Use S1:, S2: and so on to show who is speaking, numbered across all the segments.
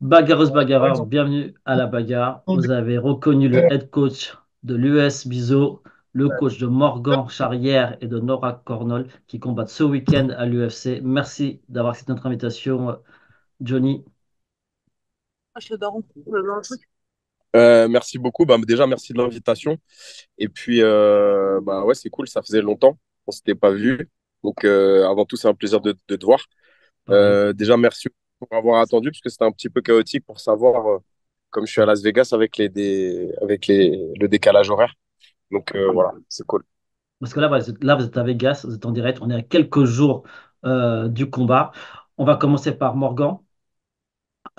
S1: Bagarreuse bagarreur, bienvenue à la bagarre. Vous avez reconnu le head coach de l'US Bizo, le coach de Morgan Charrière et de Nora Cornol qui combattent ce week-end à l'UFC. Merci d'avoir accepté notre invitation, Johnny.
S2: Merci beaucoup. Bah, déjà, merci de l'invitation. Et puis, bah, ouais, c'est cool. Ça faisait longtemps qu'on s'était pas vu. Donc, avant tout, c'est un plaisir de te voir.
S1: Pareil.
S2: Déjà, merci pour avoir attendu parce que c'était un petit peu chaotique pour savoir, comme je suis à Las Vegas avec le décalage horaire. Donc, voilà, c'est cool.
S1: Parce que là, voilà, là, vous êtes à Vegas, vous êtes en direct, on est à quelques jours du combat. On va commencer par Morgan.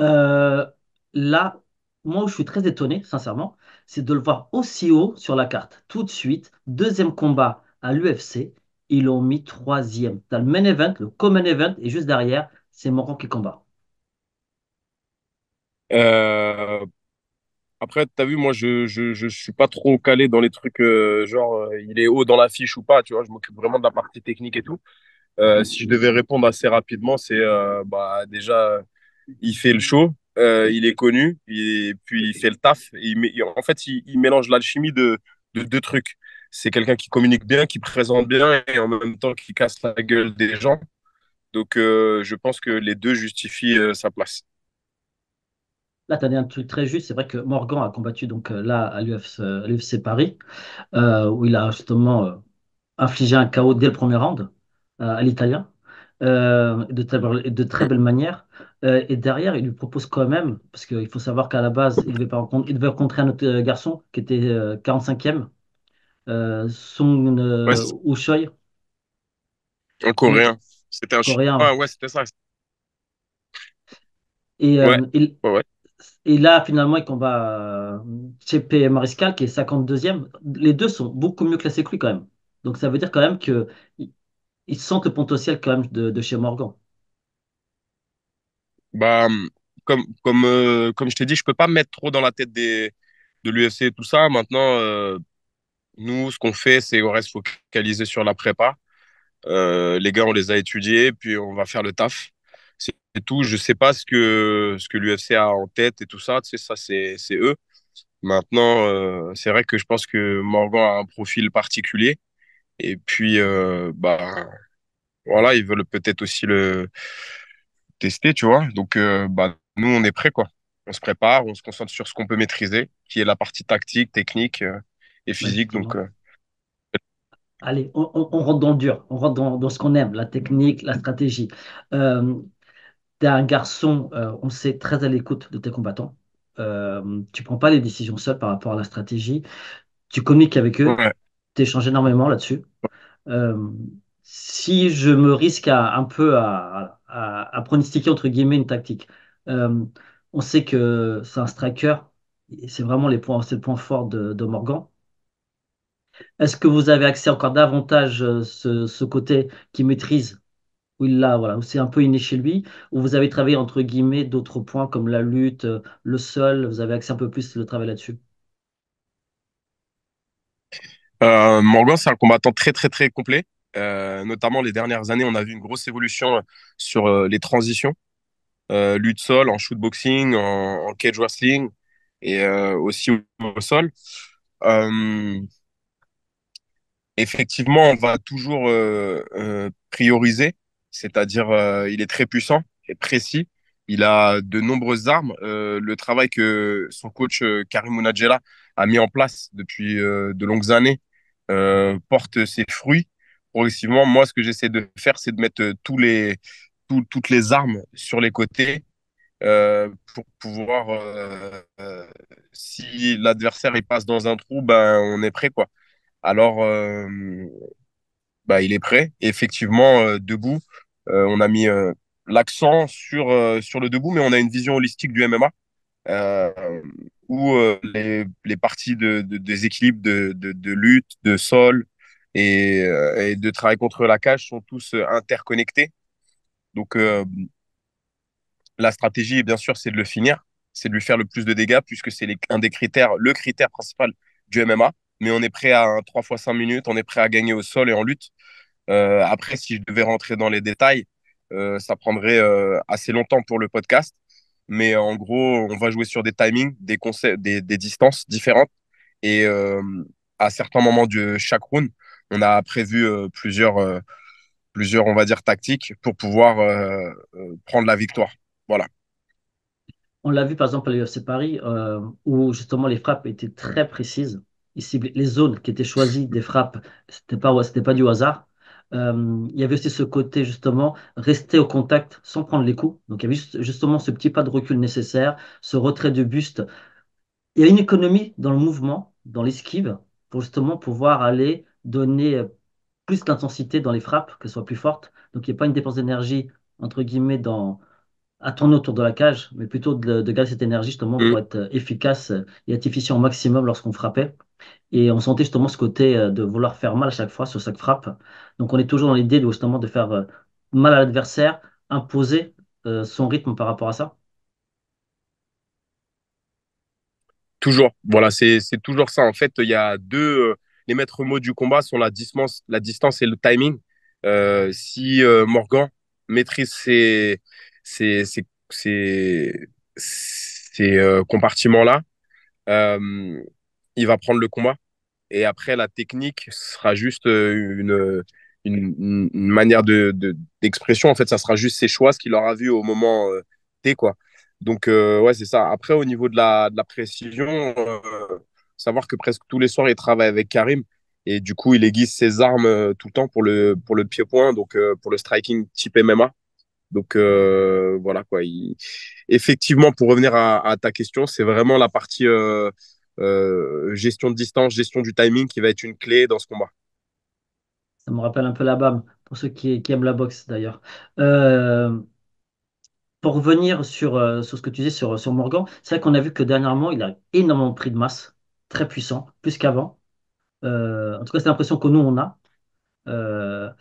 S1: Euh, Là, moi où je suis très étonné, sincèrement, c'est de le voir aussi haut sur la carte. Tout de suite, deuxième combat à l'UFC, ils l'ont mis troisième. T'as le main event, le co-main event, et juste derrière, c'est Morgan qui combat.
S2: Euh, Après, tu as vu, moi, je suis pas trop calé dans les trucs genre, il est haut dans la fiche ou pas, tu vois. Je m'occupe vraiment de la partie technique et tout. Si je devais répondre assez rapidement, c'est bah, déjà, il fait le show, il est connu, et puis il fait le taf. En fait, il mélange l'alchimie de deux trucs. C'est quelqu'un qui communique bien, qui présente bien et en même temps qui casse la gueule des gens. Donc, je pense que les deux justifient sa place.
S1: Là, tu as dit un truc très juste. C'est vrai que Morgan a combattu donc là à l'UFC Paris, où il a justement infligé un KO dès le premier round à l'Italien, de très belle manière. Et derrière, il lui propose quand même, parce qu'il faut savoir qu'à la base, il devait rencontrer un autre garçon qui était 45e, Song
S2: Ouais,
S1: Ushoy,
S2: un
S1: et
S2: coréen. C'était un
S1: coréen.
S2: Ah ouais, c'était ça.
S1: Et,
S2: Ouais,
S1: euh, il,
S2: ouais, ouais.
S1: et là, finalement, il combat Chepe Mariscal, qui est 52e. Les deux sont beaucoup mieux classés que lui, quand même. Donc, ça veut dire quand même que ils sentent le potentiel quand même de chez Morgan.
S2: Bah, comme je t'ai dit, je peux pas me mettre trop dans la tête de l'UFC et tout ça. Maintenant, nous, ce qu'on fait, c'est on reste focalisé sur la prépa. Les gars, on les a étudiés, puis on va faire le taf. C'est tout. Je sais pas ce que l'UFC a en tête et tout ça. Tu sais, ça, c'est eux. Maintenant, c'est vrai que je pense que Morgan a un profil particulier. Et puis, bah, voilà, ils veulent peut-être aussi le tester, tu vois. Donc, bah, nous, on est prêts, quoi. On se prépare, on se concentre sur ce qu'on peut maîtriser, qui est la partie tactique, technique et
S1: Ouais,
S2: physique. Donc,
S1: effectivement. Allez, on rentre dans le dur, on rentre dans ce qu'on aime, la technique, la stratégie. Euh, Tu es un garçon, on sait, très à l'écoute de tes combattants. Tu prends pas les décisions seul par rapport à la stratégie. Tu communiques avec eux,
S2: ouais.
S1: tu échanges énormément là-dessus. Euh, Si je me risque un peu à pronostiquer, entre guillemets, une tactique, euh, on sait que c'est un striker, et c'est vraiment c'est le point fort de Morgan. Est-ce que vous avez accès encore davantage ce côté qui maîtrise, où il l'a, voilà, où c'est un peu inné chez lui, où vous avez travaillé entre guillemets d'autres points comme la lutte, le sol, vous avez accès un peu plus le travail là-dessus?
S2: Morgan, c'est un combattant très, très, très complet. Notamment, les dernières années, on a vu une grosse évolution sur les transitions. Lutte sol, en shootboxing, en cage wrestling et aussi au sol. Euh, Effectivement, on va toujours prioriser, c'est-à-dire il est très puissant et précis. Il a de nombreuses armes. Le travail que son coach Karim Mounadjela a mis en place depuis de longues années porte ses fruits. Progressivement, moi, ce que j'essaie de faire, c'est de mettre toutes les armes sur les côtés pour pouvoir, si l'adversaire il passe dans un trou, ben, on est prêt, quoi. Alors, bah, il est prêt. Et effectivement, debout, on a mis l'accent sur le debout, mais on a une vision holistique du MMA où les parties des équilibres de lutte, de sol et de travail contre la cage sont tous interconnectés. Donc, la stratégie, bien sûr, c'est de le finir, c'est de lui faire le plus de dégâts, puisque c'est un des critères, le critère principal du MMA. Mais on est prêt à un 3 fois 5 minutes, on est prêt à gagner au sol et en lutte. Après, si je devais rentrer dans les détails, ça prendrait assez longtemps pour le podcast. mais en gros, on va jouer sur des timings, des distances différentes. Et à certains moments de chaque round, on a prévu plusieurs, on va dire, tactiques pour pouvoir prendre la victoire. Voilà.
S1: On l'a vu par exemple à l'UFC Paris, où justement les frappes étaient très précises. Ils ciblaient les zones qui étaient choisies des frappes, c'était pas du hasard. Il y avait aussi ce côté justement rester au contact sans prendre les coups. Donc il y avait justement ce petit pas de recul nécessaire, ce retrait du buste. Il y a une économie dans le mouvement, dans l'esquive, pour justement pouvoir aller donner plus d'intensité dans les frappes, qu'elles soient plus fortes. Donc il n'y a pas une dépense d'énergie entre guillemets à tourner autour de la cage, mais plutôt de garder cette énergie justement
S2: Mm.
S1: pour être efficace et être efficient au maximum lorsqu'on frappait. Et on sentait justement ce côté de vouloir faire mal à chaque fois sur chaque frappe. Donc on est toujours dans l'idée de, justement de faire mal à l'adversaire, imposer son rythme par rapport à ça.
S2: Toujours. Voilà, c'est toujours ça. En fait, il y a les maîtres mots du combat sont la distance et le timing. Si Morgan maîtrise ses, ses, ses, ces compartiments-là, euh, il va prendre le combat. Et après, la technique sera juste une manière d'expression. En fait, ça sera juste ses choix, ce qu'il aura vu au moment T, quoi. Donc, ouais, c'est ça. Après, au niveau de la précision, savoir que presque tous les soirs, il travaille avec Karim. Et du coup, il aiguise ses armes tout le temps pour le pied-point, donc pour le striking type MMA. Donc, voilà, quoi. Effectivement, pour revenir à ta question, c'est vraiment la partie gestion de distance, gestion du timing qui va être une clé dans ce combat.
S1: Ça me rappelle un peu la BAM, pour ceux qui aiment la boxe d'ailleurs. Euh, pour revenir sur ce que tu disais sur Morgan, c'est vrai qu'on a vu que dernièrement, il a énormément pris de masse, très puissant, plus qu'avant. En tout cas, c'est l'impression que nous, on a. Euh,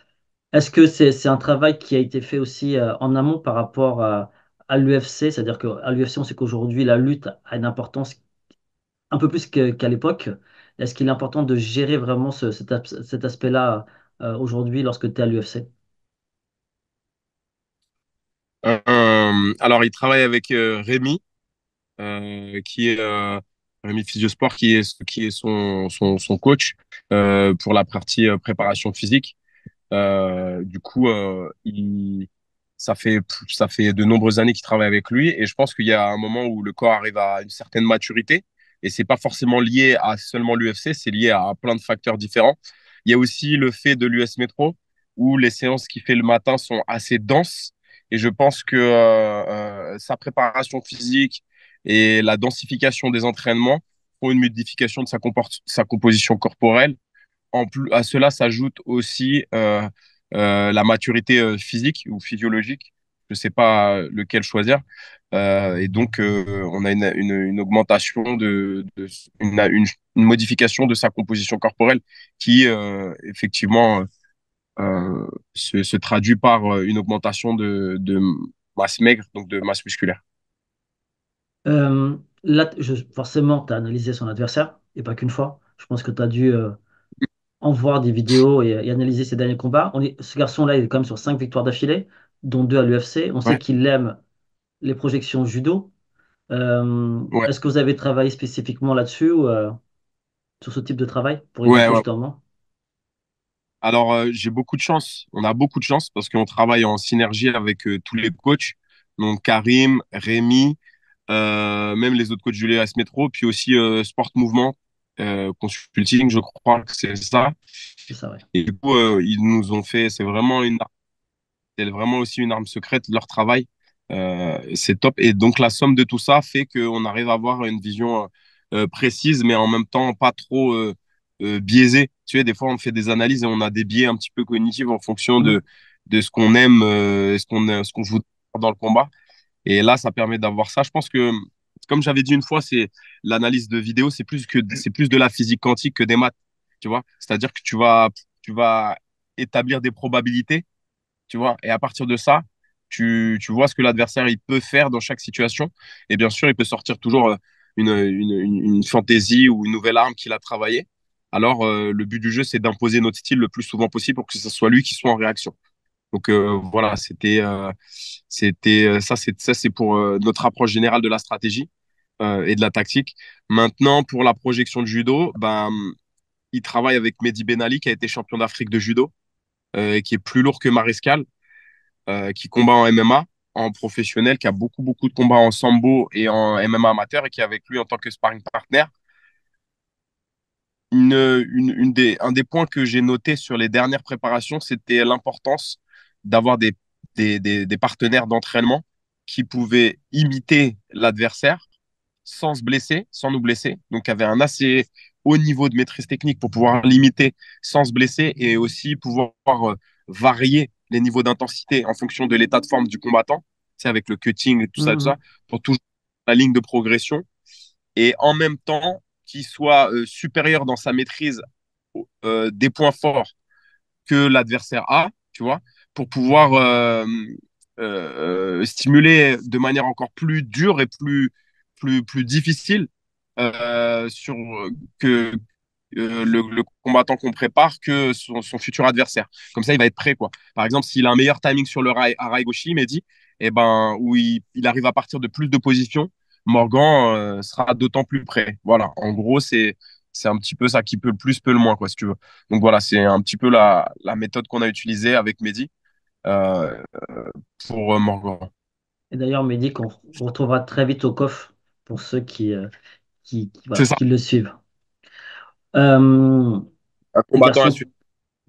S1: Est-ce que c'est un travail qui a été fait aussi en amont par rapport à l'UFC? C'est-à-dire qu'à l'UFC, on sait qu'aujourd'hui, la lutte a une importance un peu plus qu'à l'époque. Est-ce qu'il est important de gérer vraiment cet aspect-là aujourd'hui lorsque tu es à l'UFC?
S2: Alors, il travaille avec Rémi, qui est Rémi Physiosport, qui est son coach pour la partie préparation physique. Du coup, ça fait de nombreuses années qu'il travaille avec lui et je pense qu'il y a un moment où le corps arrive à une certaine maturité et c'est pas forcément lié à seulement l'UFC, c'est lié à plein de facteurs différents. Il y a aussi le fait de l'US Metro où les séances qu'il fait le matin sont assez denses et je pense que sa préparation physique et la densification des entraînements font une modification de sa composition corporelle en plus, à cela s'ajoute aussi la maturité physique ou physiologique. Je ne sais pas lequel choisir. Et donc, on a une augmentation une modification de sa composition corporelle qui, effectivement, se traduit par une augmentation de masse maigre, donc de masse musculaire.
S1: Là, forcément, tu as analysé son adversaire, et pas qu'une fois. Je pense que tu as dû en voir des vidéos et analyser ses derniers combats. Ce garçon-là, il est quand même sur 5 victoires d'affilée, dont 2 à l'UFC. On sait
S2: Ouais,
S1: qu'il aime les projections judo.
S2: ouais,
S1: Est-ce que vous avez travaillé spécifiquement là-dessus ou sur ce type de travail pour
S2: ouais,
S1: éviter
S2: ouais.
S1: justement?
S2: Alors, j'ai beaucoup de chance. On a beaucoup de chance parce qu'on travaille en synergie avec tous les coachs. Donc, Karim, Rémi, même les autres coachs du l'ES Métro, puis aussi Sport Mouvement Consulting, je crois que c'est ça.
S1: C'est ça, ouais.
S2: Et du coup, ils nous ont fait, c'est vraiment aussi une arme secrète, leur travail. C'est top. Et donc, la somme de tout ça fait qu'on arrive à avoir une vision précise, mais en même temps pas trop biaisée. Tu sais, des fois, on fait des analyses et on a des biais un petit peu cognitifs en fonction
S1: Mhm.
S2: de ce qu'on aime, ce qu'on joue dans le combat. Et là, ça permet d'avoir ça. Je pense que, comme j'avais dit une fois, c'est l'analyse de vidéo, c'est plus de la physique quantique que des maths. Tu vois? C'est-à-dire que tu vas établir des probabilités, tu vois. Et à partir de ça, tu vois ce que l'adversaire il peut faire dans chaque situation. Et bien sûr, il peut sortir toujours une fantaisie ou une nouvelle arme qu'il a travaillée. Alors, le but du jeu, c'est d'imposer notre style le plus souvent possible pour que ce soit lui qui soit en réaction. Donc voilà, ça c'est pour notre approche générale de la stratégie et de la tactique. Maintenant, pour la projection de judo, ben, il travaille avec Mehdi Ben Ali, qui a été champion d'Afrique de judo, et qui est plus lourd que Mariscal, qui combat en MMA, en professionnel, qui a beaucoup de combats en sambo et en MMA amateur, et qui est avec lui en tant que sparring partner. Un des points que j'ai noté sur les dernières préparations, c'était l'importance d'avoir des partenaires d'entraînement qui pouvaient imiter l'adversaire sans se blesser, sans nous blesser. Donc, avait un assez haut niveau de maîtrise technique pour pouvoir limiter sans se blesser et aussi pouvoir varier les niveaux d'intensité en fonction de l'état de forme du combattant, c'est avec le cutting et tout ça,
S1: Mhm.
S2: pour toujours la ligne de progression et en même temps qu'il soit supérieur dans sa maîtrise des points forts que l'adversaire a, tu vois, pour pouvoir stimuler de manière encore plus dure et plus difficile sur que le combattant qu'on prépare que son futur adversaire. Comme ça, il va être prêt, quoi. Par exemple, s'il a un meilleur timing sur le rail, à Raigoshi, Mehdi, eh ben, où il arrive à partir de plus de positions, Morgan sera d'autant plus prêt. Voilà, en gros, c'est un petit peu ça qui peut le plus, peut le moins, quoi, si tu veux. Donc voilà, c'est un petit peu la méthode qu'on a utilisée avec Mehdi euh, pour Morgan.
S1: Et d'ailleurs, Mehdi, qu'on retrouvera très vite au COF pour ceux
S2: C'est
S1: voilà,
S2: ça,
S1: qui le suivent. Euh,
S2: un
S1: des
S2: combattant à suivre.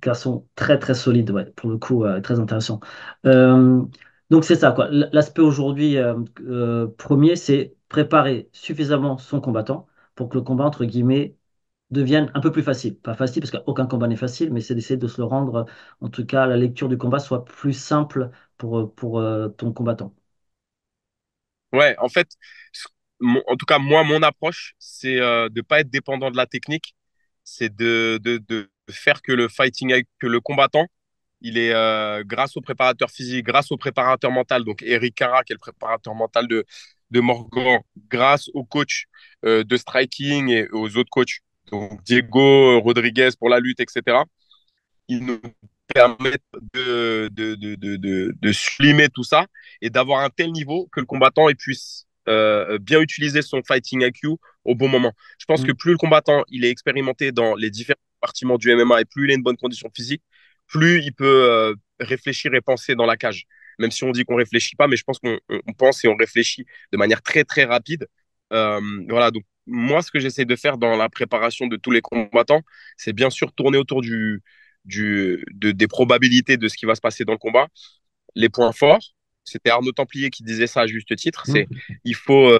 S1: garçons très très solides, ouais, pour le coup, très intéressant. Euh, donc c'est ça, quoi. L'aspect aujourd'hui premier, c'est préparer suffisamment son combattant pour que le combat, entre guillemets, devienne un peu plus facile. Pas facile, parce qu'aucun combat n'est facile, mais c'est d'essayer de se le rendre, en tout cas, la lecture du combat soit plus simple pour ton combattant.
S2: Ouais, en fait, en tout cas, moi, mon approche, c'est de pas être dépendant de la technique, c'est de faire que que le combattant, il est grâce au préparateur physique, grâce au préparateur mental, donc Eric Cara, qui est le préparateur mental de Morgan, grâce au coach de striking et aux autres coachs, donc Diego Rodriguez pour la lutte, etc. Ils nous permettent de sublimer tout ça et d'avoir un tel niveau que le combattant il puisse bien utiliser son fighting IQ au bon moment. Je pense que
S1: Mm.
S2: plus le combattant il est expérimenté dans les différents compartiments du MMA et plus il a une bonne condition physique, plus il peut réfléchir et penser dans la cage. Même si on dit qu'on réfléchit pas, mais je pense qu'on pense et on réfléchit de manière très rapide. Euh, voilà, donc moi, ce que j'essaie de faire dans la préparation de tous les combattants, c'est bien sûr tourner autour des probabilités de ce qui va se passer dans le combat. Les points forts, c'était Arnaud Templier qui disait ça à juste titre, c'est
S1: Mm.
S2: il faut,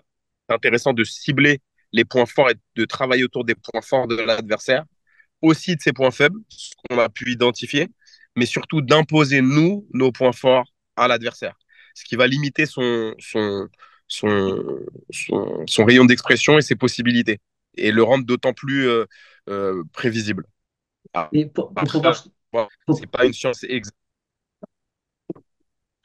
S2: c'est intéressant de cibler les points forts et de travailler autour des points forts de l'adversaire, aussi de ses points faibles, ce qu'on a pu identifier, mais surtout d'imposer, nous, nos points forts à l'adversaire, ce qui va limiter son rayon d'expression et ses possibilités, et le rendre d'autant plus prévisible.
S1: Et pour pouvoir,
S2: Après, bon, c'est
S1: pour,
S2: pas une science exacte.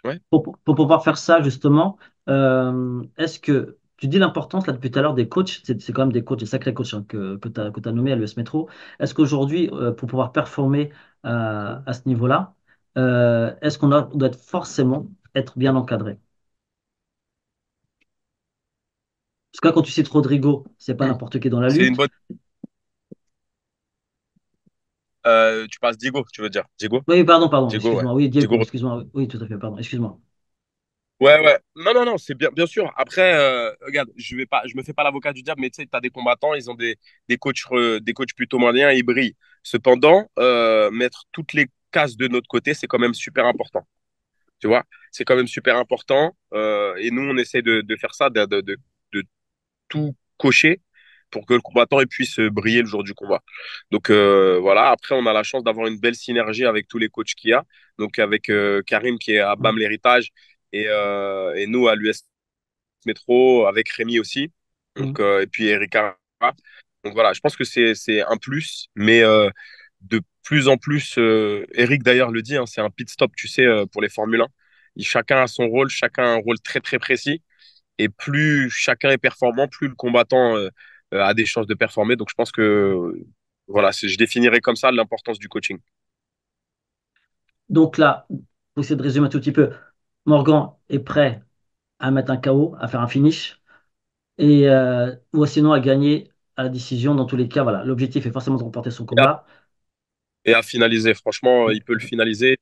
S2: Ouais.
S1: pour pouvoir faire ça, justement, est-ce que tu dis l'importance là depuis tout à l'heure des coachs, c'est quand même des coachs, des sacrés coachs hein, que tu as nommés à l'US Métro. Est-ce qu'aujourd'hui, pour pouvoir performer à ce niveau-là, est-ce on doit forcément être bien encadré? Parce que là, quand tu cites Rodrigo, c'est pas
S2: Hmm.
S1: n'importe qui dans la
S2: C'est une
S1: lutte.
S2: bonne. Tu passes Diego, tu veux dire. Diego?
S1: Oui, pardon,
S2: Diego, ouais.
S1: excuse-moi. Oui,
S2: Diego.
S1: Diego, excuse-moi. Oui, tout à fait, pardon, excuse-moi.
S2: Ouais. Non, c'est bien sûr. Après, regarde, je me fais pas l'avocat du diable, mais tu sais, t'as des combattants, ils ont des coachs plutôt moyens et ils brillent. Cependant, mettre toutes les cases de notre côté, c'est quand même super important. Tu vois, c'est quand même super important. Et nous, on essaie de faire ça, de tout cocher pour que le combattant il puisse briller le jour du combat. Donc voilà, après on a la chance d'avoir une belle synergie avec tous les coachs qu'il y a. Donc avec Karim qui est à BAM
S1: Mm.
S2: l'héritage et nous à l'US Métro avec Rémi aussi.
S1: Mm.
S2: Donc et puis Erika. Donc voilà, je pense que c'est un plus, mais de plus en plus, Eric d'ailleurs le dit, hein, c'est un pit stop, tu sais, pour les Formule 1. Chacun a son rôle, chacun a un rôle très précis. Et plus chacun est performant, plus le combattant a des chances de performer. Donc je pense que voilà, je définirais comme ça l'importance du coaching.
S1: Donc là, pour essayer de résumer un tout petit peu, Morgan est prêt à mettre un KO, à faire un finish, ou sinon à gagner à la décision. Dans tous les cas, voilà, l'objectif est forcément de remporter son
S2: Et à,
S1: combat.
S2: et à finaliser. Franchement,
S1: Oui.
S2: il peut le finaliser.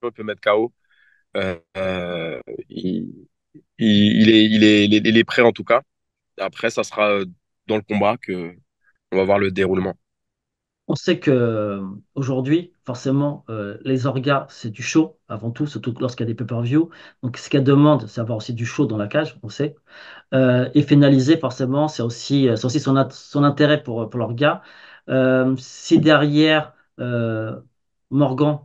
S2: Il peut mettre KO. Euh, euh, il, il est prêt en tout cas. Après, ça sera dans le combat que on va voir le déroulement.
S1: On sait que aujourd'hui, forcément, les orgas, c'est du show avant tout, surtout lorsqu'il y a des pay-per-view. Donc, ce qu'elle demande, c'est avoir aussi du show dans la cage, on sait. Et finaliser, forcément, c'est aussi son intérêt pour l'orga. Si derrière Morgan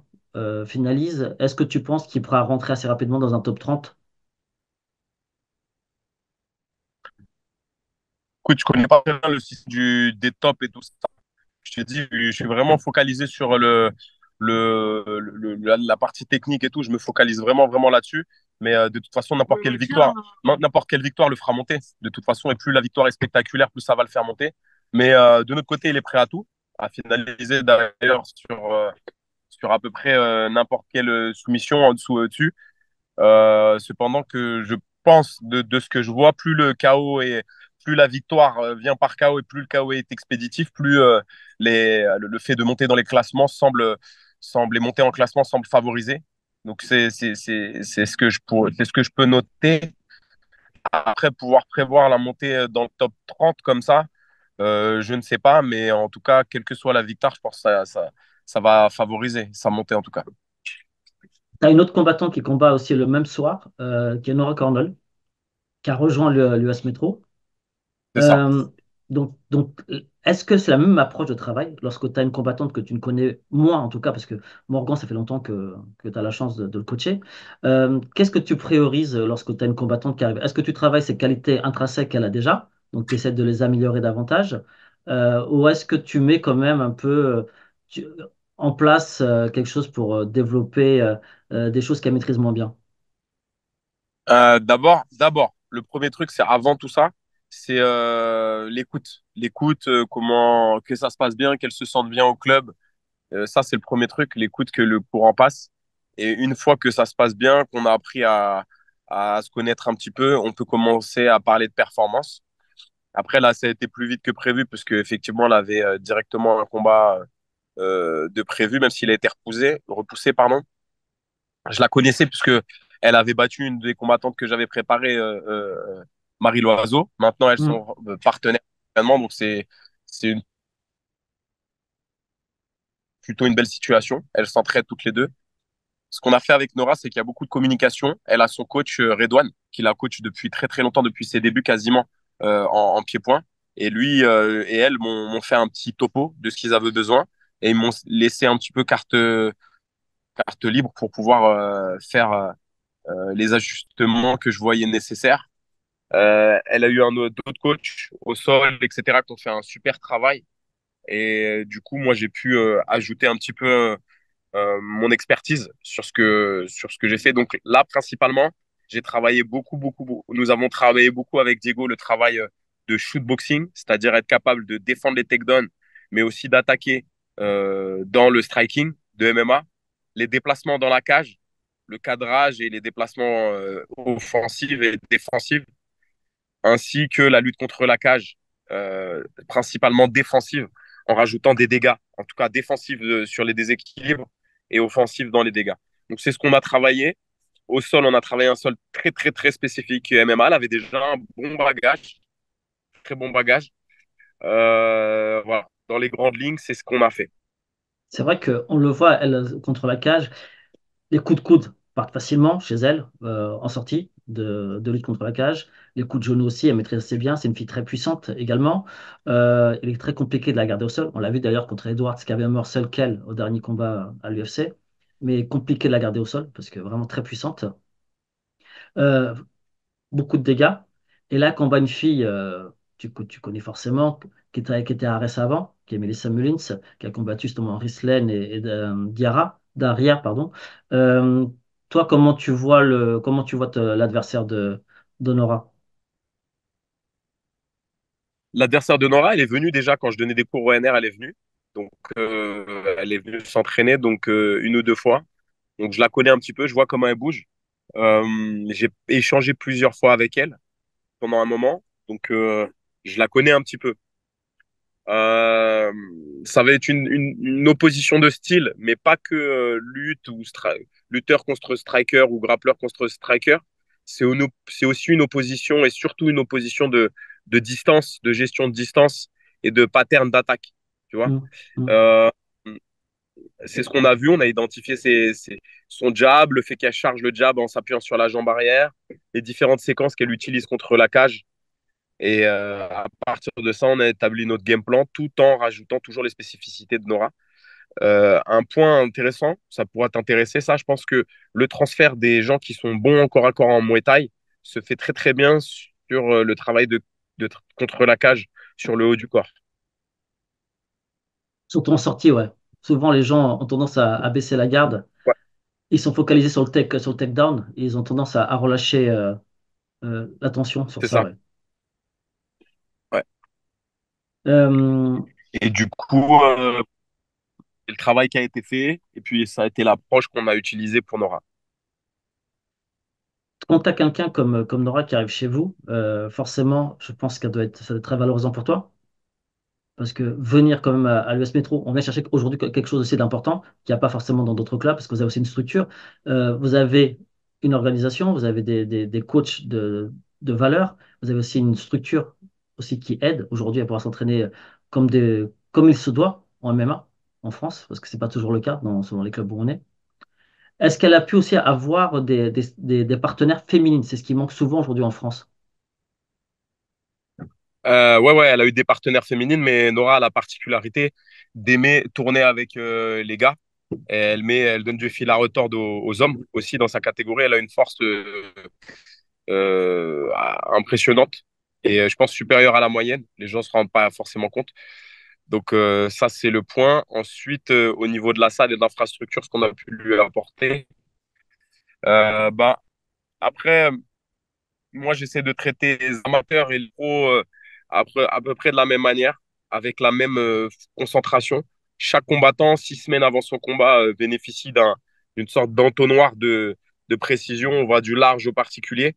S1: finalise, est-ce que tu penses qu'il pourra rentrer assez rapidement dans un top 30?
S2: Écoute, je connais pas bien le système des tops et tout ça. Je t'ai dit, je suis vraiment focalisé sur la partie technique et tout. Je me focalise vraiment, vraiment là-dessus. Mais de toute façon, n'importe quelle victoire le fera monter. De toute façon, et plus la victoire est spectaculaire, plus ça va le faire monter. Mais de notre côté, il est prêt à tout, à finaliser d'ailleurs sur à peu près n'importe quelle soumission en dessous au-dessus. Cependant que je pense de ce que je vois, plus la victoire vient par KO et plus le KO est expéditif, plus le fait de monter dans les classements semble et monter en classement semble favoriser. Donc c'est ce que je peux noter. Après, pouvoir prévoir la montée dans le top 30 comme ça, je ne sais pas, mais en tout cas, quelle que soit la victoire, je pense que ça va favoriser sa montée en tout cas.
S1: Tu as une autre combattante qui combat aussi le même soir, qui est Nora Cornell, qui a rejoint l'US Metro.
S2: C'est ça.
S1: Euh, donc, est-ce que c'est la même approche de travail lorsque tu as une combattante que tu ne connais moins, en tout cas, parce que Morgan, ça fait longtemps que tu as la chance de le coacher. Qu'est-ce que tu priorises lorsque tu as une combattante qui arrive? Est-ce que tu travailles ses qualités intrinsèques qu'elle a déjà, donc tu essaies de les améliorer davantage, ou est-ce que tu mets quand même un peu tu- en place quelque chose pour développer des choses qu'elle maîtrise moins bien?
S2: D'abord, le premier truc, c'est avant tout ça, c'est l'écoute. L'écoute, comment que ça se passe bien, qu'elle se sente bien au club. Ça, c'est le premier truc, l'écoute que le courant passe. Et une fois que ça se passe bien, qu'on a appris à se connaître un petit peu, on peut commencer à parler de performance. Après, là, ça a été plus vite que prévu, parce qu'effectivement, elle avait directement un combat de prévu, même s'il a été repoussé, pardon. Je la connaissais puisque elle avait battu une des combattantes que j'avais préparées, Marie Loiseau. Maintenant, elles
S1: Hmm.
S2: sont partenaires, également, donc c'est plutôt une belle situation. Elles s'entraident toutes les deux. Ce qu'on a fait avec Nora, c'est qu'il y a beaucoup de communication. Elle a son coach Redouane, qui la coach depuis très très longtemps, depuis ses débuts quasiment en pied-point. Et lui et elle m'ont fait un petit topo de ce qu'ils avaient besoin et ils m'ont laissé un petit peu carte libre pour pouvoir faire les ajustements que je voyais nécessaires. Elle a eu d'autres coachs au sol, etc., qui ont fait un super travail. Et du coup, moi, j'ai pu ajouter un petit peu mon expertise sur ce que j'ai fait. Donc là, principalement, j'ai travaillé beaucoup. Nous avons travaillé beaucoup avec Diego le travail de shootboxing, c'est-à-dire être capable de défendre les takedowns, mais aussi d'attaquer dans le striking de MMA, les déplacements dans la cage, le cadrage et les déplacements offensifs et défensifs, ainsi que la lutte contre la cage, principalement défensive, en rajoutant des dégâts, en tout cas défensives sur les déséquilibres et offensives dans les dégâts. Donc c'est ce qu'on a travaillé. Au sol, on a travaillé un sol très spécifique MMA. Elle avait déjà un bon bagage, très bon bagage. Voilà. Dans les grandes lignes, c'est ce qu'on a fait.
S1: C'est vrai qu'on le voit, elle, contre la cage. Les coups de coude partent facilement chez elle en sortie de lutte contre la cage. Les coups de genou aussi, elle maîtrise assez bien. C'est une fille très puissante également. Il est très compliqué de la garder au sol. On l'a vu d'ailleurs contre Edwards qui avait un meilleur seul qu'elle au dernier combat à l'UFC. Mais compliqué de la garder au sol parce que vraiment très puissante. Euh, Beaucoup de dégâts. Et là, combat une fille, tu connais forcément, qui était à Arès avant, qui est Melissa Mullins, qui a combattu justement Rislen et Daria, pardon. Euh, Toi, comment tu vois l'adversaire d'Honora?
S2: L'adversaire de Nora, elle est venue déjà quand je donnais des cours au NR, elle est venue. Donc, elle est venue s'entraîner donc une ou deux fois. Donc, je la connais un petit peu, je vois comment elle bouge. J'ai échangé plusieurs fois avec elle pendant un moment. Donc, je la connais un petit peu. Euh, Ça va être une opposition de style, mais pas que lutteur contre striker ou grappleur contre striker. C'est aussi une opposition et surtout une opposition de distance, de gestion de distance et de pattern d'attaque. Tu vois?
S1: Mm, mm.
S2: Euh, c'est ce qu'on a vu. On a identifié son jab, le fait qu'elle charge le jab en s'appuyant sur la jambe arrière, les différentes séquences qu'elle utilise contre la cage. Et à partir de ça, on a établi notre game plan tout en rajoutant toujours les spécificités de Nora. Un point intéressant, ça pourra t'intéresser, ça, je pense que le transfert des gens qui sont bons encore à corps en Muay Thai se fait très très bien sur le travail contre la cage sur le haut du corps.
S1: Surtout en sortie, ouais. Souvent, les gens ont tendance à baisser la garde.
S2: Ouais,
S1: Ils sont focalisés sur le takedown et ils ont tendance à relâcher l'attention sur
S2: c'est
S1: ça,
S2: ça.
S1: ouais.
S2: Ouais.
S1: Euh,
S2: Et du coup, le travail qui a été fait, et puis ça a été l'approche qu'on a utilisée pour Nora.
S1: Quand tu as quelqu'un comme Nora qui arrive chez vous, forcément, je pense ça doit être très valorisant pour toi. Parce que venir quand même à l'US Métro, on vient chercher aujourd'hui quelque chose aussi d'important, qu'il n'y a pas forcément dans d'autres clubs, parce que vous avez aussi une structure. Vous avez une organisation, vous avez des coachs de valeur, vous avez aussi une structure aussi qui aide aujourd'hui à pouvoir s'entraîner comme il se doit en MMA en France, parce que ce n'est pas toujours le cas selon les clubs où on est. Est-ce qu'elle a pu aussi avoir des partenaires féminines? C'est ce qui manque souvent aujourd'hui en France.
S2: Ouais, ouais, elle a eu des partenaires féminines, mais Nora a la particularité d'aimer tourner avec les gars. Et elle donne du fil à retordre aux hommes aussi dans sa catégorie. Elle a une force impressionnante et je pense supérieure à la moyenne. Les gens ne se rendent pas forcément compte. Donc ça, c'est le point. Ensuite, au niveau de la salle et de l'infrastructure, ce qu'on a pu lui apporter. Bah, après, moi, j'essaie de traiter les amateurs et les pros à peu près de la même manière, avec la même concentration. Chaque combattant, 6 semaines avant son combat, bénéficie d'une sorte d'entonnoir de précision. On va du large au particulier.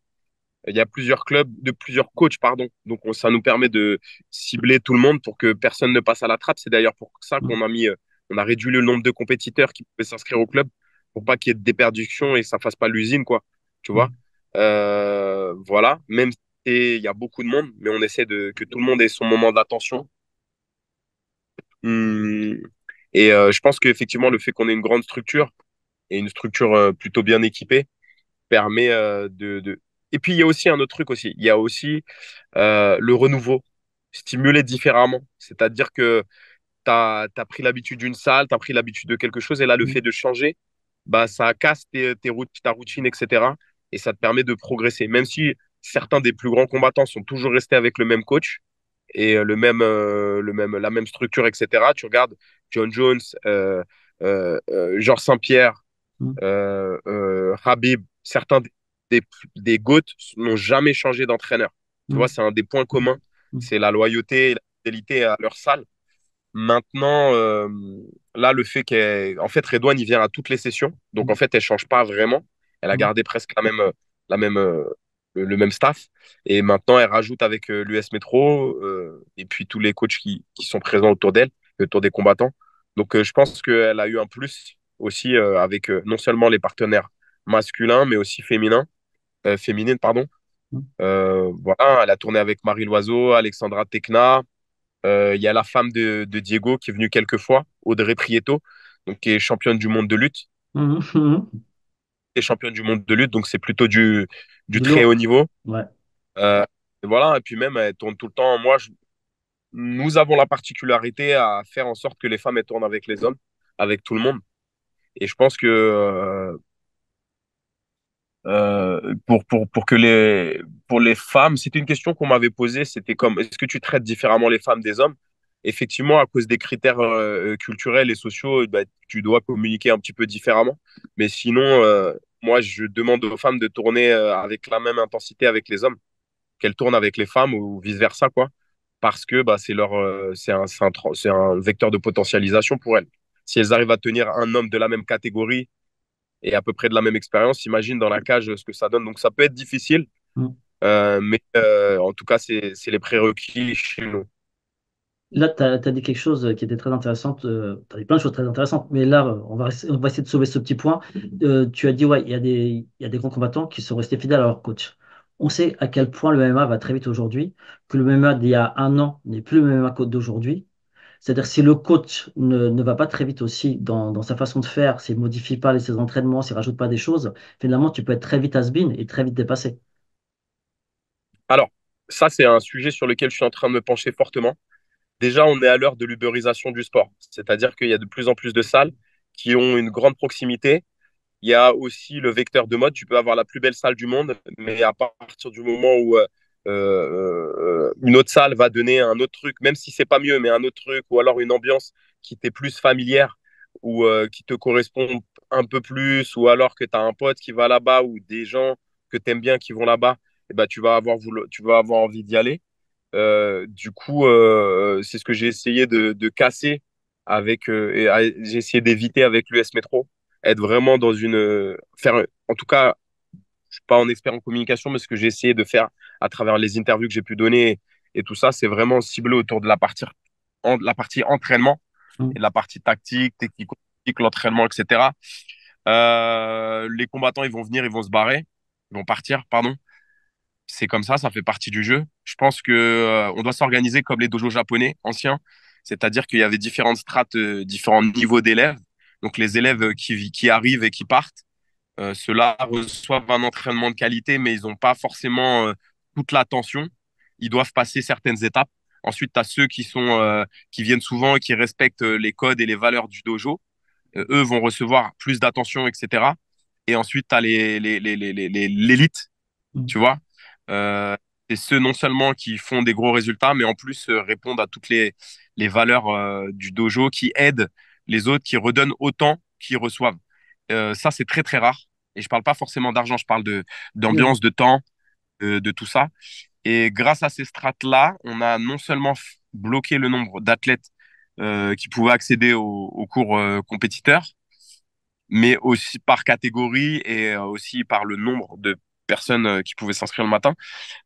S2: Il y a plusieurs clubs, plusieurs coachs, pardon. Donc, ça nous permet de cibler tout le monde pour que personne ne passe à la trappe. C'est d'ailleurs pour ça
S1: Mm,
S2: on a réduit le nombre de compétiteurs qui pouvaient s'inscrire au club pour pas qu'il y ait de déperdition et que ça fasse pas l'usine, quoi. Tu vois?
S1: mm,
S2: Voilà. Même si il y a beaucoup de monde, mais on essaie que tout le monde ait son moment d'attention. Hum, Et je pense qu'effectivement, le fait qu'on ait une grande structure et une structure plutôt bien équipée permet de... Et puis, il y a aussi un autre truc aussi. Il y a aussi le renouveau, stimuler différemment. C'est-à-dire que tu as pris l'habitude d'une salle, tu as pris l'habitude de quelque chose, et là, le
S1: mm,
S2: fait de changer, bah, ça casse ta routine, etc. Et ça te permet de progresser. Même si certains des plus grands combattants sont toujours restés avec le même coach et la même structure, etc. Tu regardes John Jones, Georges Saint-Pierre,
S1: mm,
S2: Habib, certains des, des GOAT n'ont jamais changé d'entraîneur. Tu vois,
S1: mm,
S2: c'est un des points
S1: mm,
S2: communs.
S1: mm,
S2: C'est la loyauté et la fidélité à leur salle. Maintenant, là, le fait en fait, Redouane, il vient à toutes les sessions. Donc, en
S1: mm,
S2: fait, elle change pas vraiment. Elle a
S1: mm.
S2: gardé presque la même, le même staff. Et maintenant, elle rajoute avec l'US Métro et puis tous les coachs qui sont présents autour d'elle, autour des combattants. Donc, je pense qu'elle a eu un plus aussi avec non seulement les partenaires masculins, mais aussi féminines, pardon.
S1: Mm.
S2: Voilà, elle a tourné avec Marie Loiseau, Alexandra Tecna, il y a la femme de Diego qui est venue quelques fois, Audrey Prieto, donc qui est championne du monde de lutte.
S1: Mhm, mhm.
S2: Qui est championne du monde de lutte, donc c'est plutôt du
S1: Du
S2: très haut
S1: lourd.
S2: niveau.
S1: Ouais.
S2: Et voilà, et puis même, elle tourne tout le temps. Nous avons la particularité à faire en sorte que les femmes elles tournent avec les hommes, avec tout le monde. Et je pense que pour que pour les femmes, c'était une question qu'on m'avait posée, c'était comme, est-ce que tu traites différemment les femmes des hommes? Effectivement, à cause des critères culturels et sociaux, bah, tu dois communiquer un petit peu différemment. Mais sinon, moi, je demande aux femmes de tourner avec la même intensité avec les hommes, qu'elles tournent avec les femmes ou vice-versa, quoi. Parce que bah, c'est un vecteur de potentialisation pour elles. Si elles arrivent à tenir un homme de la même catégorie et à peu près de la même expérience. Imagine dans la cage ce que ça donne. Donc ça peut être difficile,
S1: Mm.
S2: mais en tout cas, c'est les prérequis chez nous.
S1: Là, tu as dit quelque chose qui était très intéressant. Tu as dit plein de choses très intéressantes, mais là, on va essayer de sauver ce petit point. Tu as dit, ouais, il y a des grands combattants qui sont restés fidèles à leur coach. On sait à quel point le MMA va très vite aujourd'hui, que le MMA d'il y a un an n'est plus le MMA d'aujourd'hui. C'est-à-dire si le coach ne va pas très vite aussi dans sa façon de faire, s'il ne modifie pas ses entraînements, s'il ne rajoute pas des choses, finalement, tu peux être très vite has-been et très vite dépassé.
S2: Alors, ça, c'est un sujet sur lequel je suis en train de me pencher fortement. Déjà, on est à l'heure de l'ubérisation du sport, c'est-à-dire qu'il y a de plus en plus de salles qui ont une grande proximité. Il y a aussi le vecteur de mode. Tu peux avoir la plus belle salle du monde, mais à partir du moment où une autre salle va donner un autre truc, même si c'est pas mieux, mais un autre truc, ou alors une ambiance qui t'est plus familière ou qui te correspond un peu plus, ou alors que tu as un pote qui va là-bas ou des gens que tu aimes bien qui vont là-bas, et ben, tu vas avoir envie d'y aller. Du coup, c'est ce que j'ai essayé de casser avec, j'ai essayé d'éviter avec l'US Métro, être vraiment dans faire, en tout cas, je suis pas en expert en communication, mais ce que j'ai essayé de faire à travers les interviews que j'ai pu donner et tout ça, c'est vraiment ciblé autour de la partie entraînement et
S1: Mm.
S2: de la partie tactique, technique, l'entraînement, etc. Les combattants, ils vont venir, ils vont se barrer, ils vont partir, pardon. C'est comme ça fait partie du jeu. Je pense que on doit s'organiser comme les dojos japonais anciens, c'est-à-dire qu'il y avait différentes strates, différents niveaux d'élèves. Donc les élèves qui arrivent et qui partent, ceux-là reçoivent un entraînement de qualité, mais ils n'ont pas forcément toute l'attention. Ils doivent passer certaines étapes. Ensuite, tu as ceux qui viennent souvent et qui respectent les codes et les valeurs du dojo. Eux vont recevoir plus d'attention, etc. Et ensuite, tu as l'élite,
S1: Mm.
S2: tu vois. Euh, c'est ceux non seulement qui font des gros résultats, mais en plus répondent à toutes les valeurs du dojo, qui aident les autres, qui redonnent autant qu'ils reçoivent. Ça, c'est très, très rare. Et je parle pas forcément d'argent, je parle
S1: Oui.
S2: d'ambiance, de temps, de tout ça. Et grâce à ces strates-là, on a non seulement bloqué le nombre d'athlètes qui pouvaient accéder aux cours compétiteurs, mais aussi par catégorie et aussi par le nombre de personnes qui pouvaient s'inscrire le matin,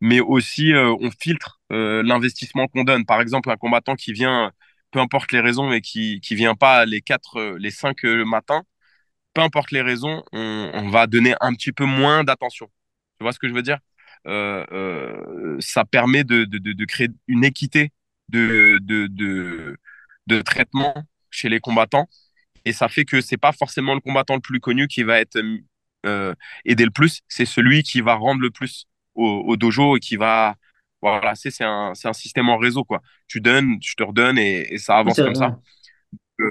S2: mais aussi on filtre l'investissement qu'on donne. Par exemple, un combattant qui vient, peu importe les raisons, et qui vient pas les 5 matins, peu importe les raisons, on va donner un petit peu moins d'attention. Tu vois ce que je veux dire? Ça permet de créer une équité de, de, de, de traitement chez les combattants et ça fait que c'est pas forcément le combattant le plus connu qui va être aidé le plus, c'est celui qui va rendre le plus au dojo et qui va. Voilà, c'est un système en réseau, quoi. Tu donnes, tu te redonnes et ça
S1: Oui,
S2: avance comme
S1: ouais.
S2: ça. Euh,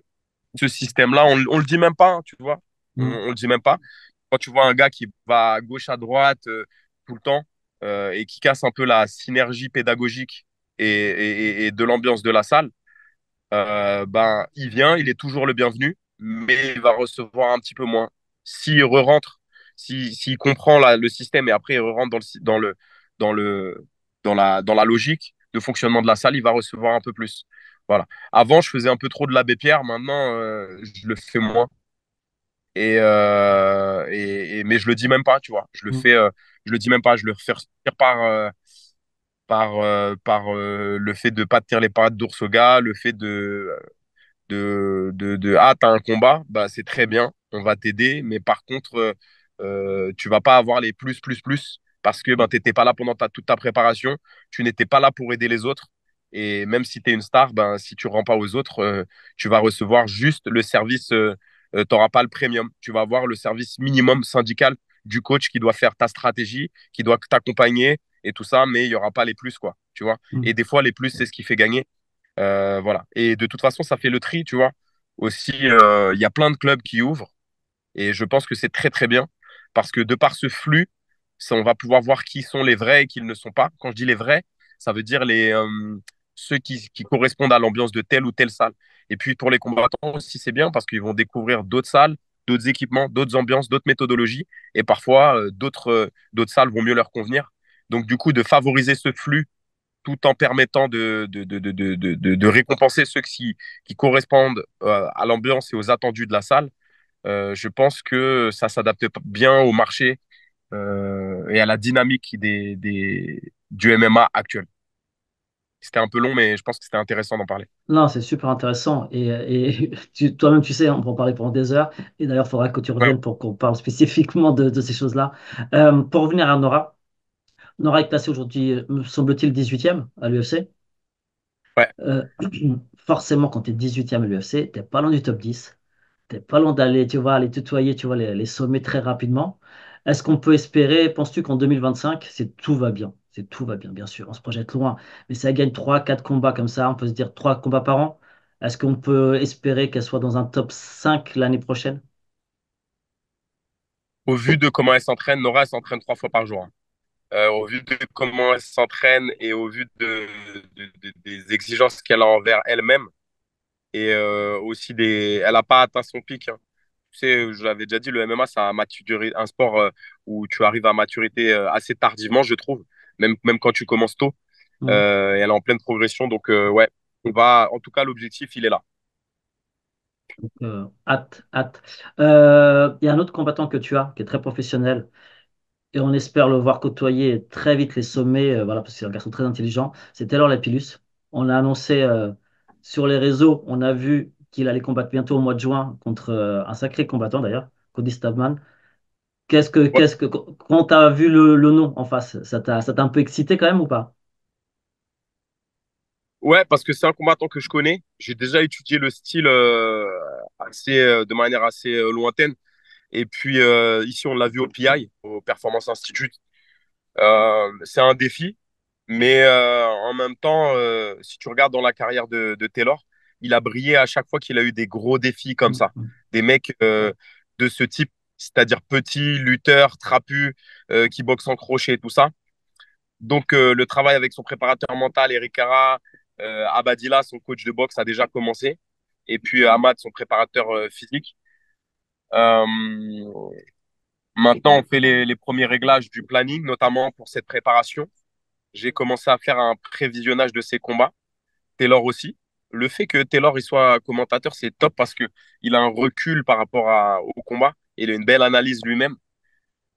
S2: Ce système-là, on le dit même pas, hein, tu vois.
S1: Mm.
S2: On le dit même pas. Quand tu vois un gars qui va à gauche, à droite tout le temps et qui casse un peu la synergie pédagogique et de l'ambiance de la salle, ben, il vient, il est toujours le bienvenu, mais il va recevoir un petit peu moins. S'il re-rentre, s'il comprend le système et après il re-rentre dans le, dans la logique de fonctionnement de la salle, il va recevoir un peu plus. Voilà. Avant, je faisais un peu trop de l'abbé Pierre, maintenant, je le fais moins. Mais je le dis même pas, tu vois.
S1: Mm.
S2: Je le dis même pas, je le fais ressortir par le fait de pas tenir les parades d'ours au gars, le fait ah, t'as un combat, bah, c'est très bien, on va t'aider, mais par contre, tu vas pas avoir les plus parce que ben, t'étais pas là pendant toute ta préparation, tu n'étais pas là pour aider les autres. Et même si tu es une star, ben, si tu rends pas aux autres, tu vas recevoir juste le service, t'auras pas le premium. Tu vas avoir le service minimum syndical du coach qui doit faire ta stratégie, qui doit t'accompagner et tout ça, mais il y aura pas les plus, quoi. Tu vois.
S1: Mm.
S2: Et des fois, les plus, c'est ce qui fait gagner. Voilà. Et de toute façon, ça fait le tri, tu vois. Aussi, il y a plein de clubs qui ouvrent et je pense que c'est très, très bien parce que de par ce flux, on va pouvoir voir qui sont les vrais et qui ne le sont pas. Quand je dis les vrais, ça veut dire ceux qui correspondent à l'ambiance de telle ou telle salle. Et puis pour les combattants aussi, c'est bien parce qu'ils vont découvrir d'autres salles, d'autres équipements, d'autres ambiances, d'autres méthodologies et parfois d'autres salles vont mieux leur convenir. Donc du coup, de favoriser ce flux tout en permettant de récompenser ceux qui correspondent à l'ambiance et aux attendus de la salle, Je pense que ça s'adaptait bien au marché et à la dynamique du MMA actuel. C'était un peu long, mais je pense que c'était intéressant d'en parler.
S1: Non, c'est super intéressant. Et toi-même, tu sais, on peut en parler pendant des heures. Et d'ailleurs, il faudra que tu
S2: Ouais,
S1: reviennes pour qu'on parle spécifiquement de ces choses-là. Pour revenir à Nora, Nora est classée aujourd'hui, me semble-t-il, 18e à l'UFC.
S2: ouais.
S1: Euh, Forcément, quand tu es 18e à l'UFC, tu pas loin du top 10. T'es pas loin d'aller, tu vois, aller tutoyer, tu vois, les sommets très rapidement. Est-ce qu'on peut espérer, penses-tu qu'en 2025, c'est tout va bien, c'est tout va bien, bien sûr, on se projette loin, mais ça gagne 3, 4 combats comme ça, on peut se dire 3 combats par an. Est-ce qu'on peut espérer qu'elle soit dans un top 5 l'année prochaine?
S2: Au vu de comment elle s'entraîne, Nora, elle s'entraîne 3 fois par jour, hein. Au vu de comment elle s'entraîne et au vu des exigences qu'elle a envers elle-même et aussi elle n'a pas atteint son pic, hein. Tu sais, je l'avais déjà dit, le MMA, c'est un sport où tu arrives à maturité assez tardivement, je trouve, même quand tu commences tôt.
S1: Hmm.
S2: Et elle est en pleine progression, donc ouais, en tout cas, l'objectif, il est là.
S1: Hâte, hâte. Il y a un autre combattant que tu as, qui est très professionnel, et on espère le voir côtoyer très vite les sommets, voilà, parce que c'est un garçon très intelligent. C'est Taylor Lapillus. On l'a annoncé sur les réseaux, on a vu qu'il allait combattre bientôt au mois de juin contre un sacré combattant d'ailleurs, Cody Stabman.
S2: Ouais,
S1: Quand tu as vu le nom en face, ça t'a un peu excité quand même ou pas?
S2: ouais, parce que c'est un combattant que je connais. J'ai déjà étudié le style de manière assez lointaine. Et puis ici, on l'a vu au PI, au Performance Institute. C'est un défi, mais en même temps, si tu regardes dans la carrière de Taylor, il a brillé à chaque fois qu'il a eu des gros défis comme ça.
S1: Mhm.
S2: Des mecs de ce type, c'est-à-dire petits, lutteurs, trapus, qui boxent en crochet et tout ça. Donc, le travail avec son préparateur mental, Eric Cara, Abadila, son coach de boxe, a déjà commencé. Et puis, Ahmad, son préparateur physique. Euh, Maintenant, on fait les premiers réglages du planning, notamment pour cette préparation. J'ai commencé à faire un prévisionnage de ses combats. Taylor aussi. Le fait que Taylor il soit commentateur, c'est top parce que il a un recul par rapport au combat. Il a une belle analyse lui-même.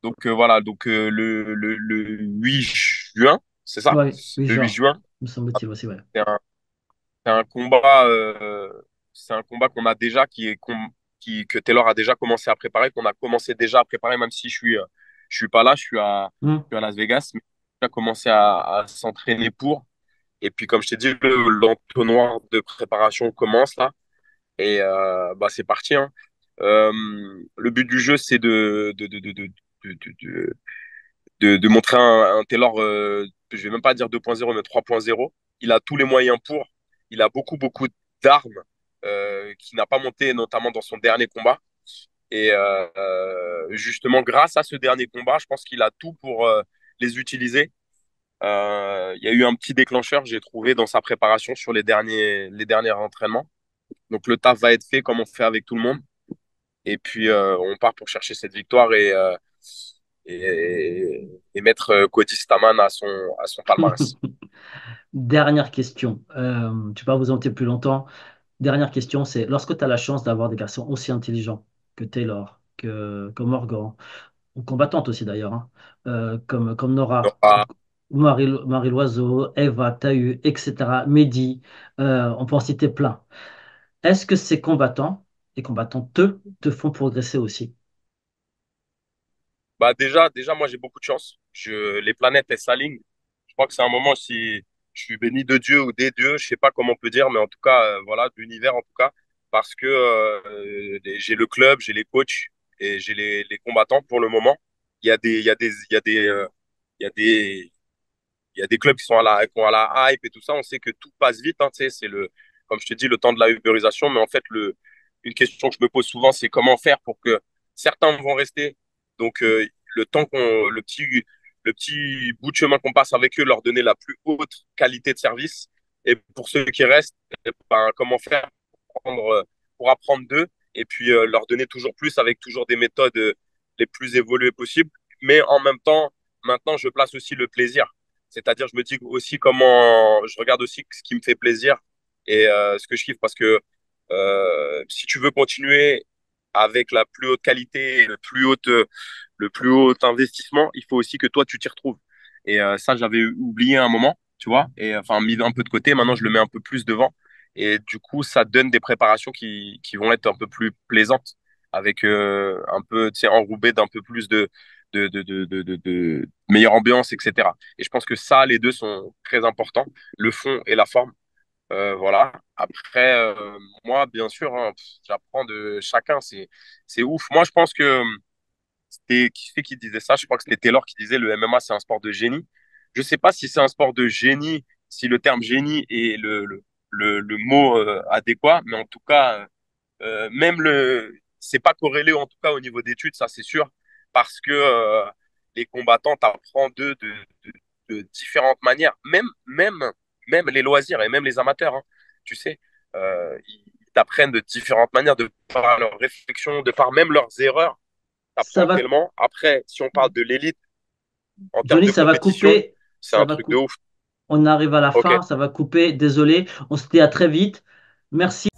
S2: Donc voilà, donc le 8 juin, c'est ça?
S1: Ouais, 8
S2: Le 8
S1: juin,
S2: juin,
S1: me semble-t-il aussi, ouais.
S2: c'est un, c'est un combat, c'est un combat qu'on a déjà, que Taylor a déjà commencé à préparer, qu'on a commencé déjà à préparer, même si je suis pas là,
S1: Hmm.
S2: je suis à Las Vegas, mais on a commencé à s'entraîner pour. Et puis, comme je t'ai dit, l'entonnoir de préparation commence là. Et bah, c'est parti, hein. Euh, le but du jeu, c'est de, de, de montrer un Taylor, je vais même pas dire 2.0, mais 3.0. Il a tous les moyens pour. Il a beaucoup d'armes qu'il n'a pas monté, notamment dans son dernier combat. Et justement, grâce à ce dernier combat, je pense qu'il a tout pour les utiliser. Il y a eu un petit déclencheur, j'ai trouvé, dans sa préparation sur les derniers entraînements. Donc le taf va être fait comme on fait avec tout le monde. Et puis on part pour chercher cette victoire et mettre Cody Stamann à son palmarès.
S1: Dernière question. Je ne vais pas vous embêter plus longtemps. Dernière question, c'est lorsque tu as la chance d'avoir des garçons aussi intelligents que Taylor, que Morgan, ou combattantes aussi d'ailleurs, hein, comme
S2: Donc,
S1: Nora, Marie Loiseau, Eva, Tahu, etc., Mehdi, on peut en citer plein. Est-ce que ces combattants et combattantes te font progresser aussi?
S2: bah déjà, moi j'ai beaucoup de chance. Les planètes, elles s'alignent. Je crois que c'est un moment, si je suis béni de Dieu ou des dieux, je sais pas comment on peut dire, mais en tout cas, voilà, de l'univers en tout cas, parce que j'ai le club, j'ai les coachs et j'ai les combattants pour le moment. Il y a des, il y a des clubs qui ont à la hype et tout ça. On sait que tout passe vite, hein, tu sais, comme je te dis, le temps de la uberisation. Mais en fait, une question que je me pose souvent, c'est comment faire pour que certains vont rester. Donc, le petit bout de chemin qu'on passe avec eux, leur donner la plus haute qualité de service. Et pour ceux qui restent, eh ben, comment faire pour apprendre d'eux et puis leur donner toujours plus avec toujours des méthodes les plus évoluées possibles. Mais en même temps, maintenant, je place aussi le plaisir. C'est-à-dire, je me dis aussi je regarde aussi ce qui me fait plaisir et ce que je kiffe parce que si tu veux continuer avec la plus haute qualité, le plus haut investissement, il faut aussi que toi, tu t'y retrouves. Et ça, j'avais oublié un moment, tu vois, et enfin, mis un peu de côté. Maintenant, je le mets un peu plus devant. Et du coup, ça donne des préparations qui vont être un peu plus plaisantes, avec un peu, tu sais, enrobé d'un peu plus de meilleure ambiance, etc. Et je pense que ça, les deux sont très importants, le fond et la forme. Voilà. Après, moi, bien sûr, hein, j'apprends de chacun. C'est ouf. Moi, je pense que c'était qui fait qui disait ça? Je crois que c'était Taylor qui disait le MMA, c'est un sport de génie. Je sais pas si c'est un sport de génie, si le terme génie est le mot adéquat, mais en tout cas, même c'est pas corrélé en tout cas au niveau d'études, ça c'est sûr, parce que les combattants t'apprennent de différentes manières, même les loisirs et même les amateurs, hein, tu sais, ils t'apprennent de différentes manières, de par leurs réflexions, de par même leurs erreurs,
S1: Ça
S2: t'apprends
S1: va,
S2: tellement. Après, si on parle de l'élite en termes
S1: Johnny,
S2: de
S1: ça va
S2: compétition,
S1: couper.
S2: c'est
S1: Ça
S2: un
S1: va
S2: truc de
S1: couper.
S2: ouf.
S1: On arrive à la
S2: Ok.
S1: fin, ça va couper. Désolé. On se dit à très vite. Merci.